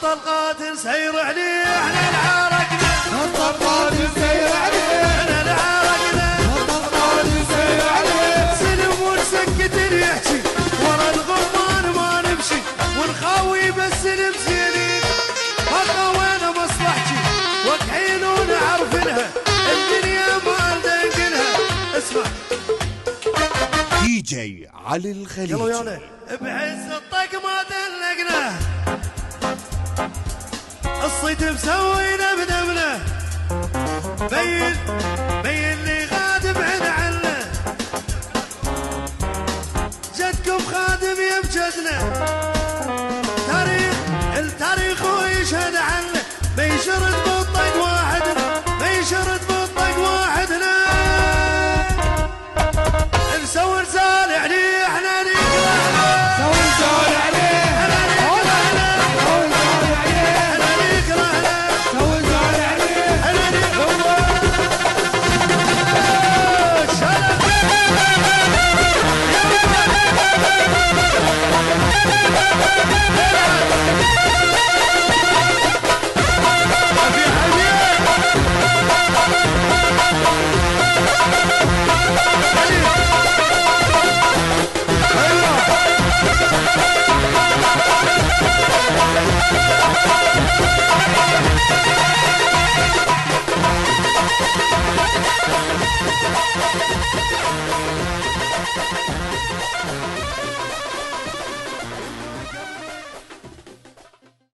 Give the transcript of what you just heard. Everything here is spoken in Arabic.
والطلقات نسير عليه احنا العرقنا، والطلقات نسير عليه احنا العرقنا، والطلقات نسير عليه. سلم ونسكت يحكي ورا الغمان ما نمشي ونخاوي بس المزينين، بقى وين مصلحتي وكحين ونعرفنها الدنيا ما ندنقلها. اسمع دي جي علي الخليجي، يلا ويانا بعز الطق ما دلقنا، الصيد مسوينا بدمنا، بين لي غادم عن عنا، جدكم خادم يمجدنا، التاريخ ويشهد عنه، بيشرد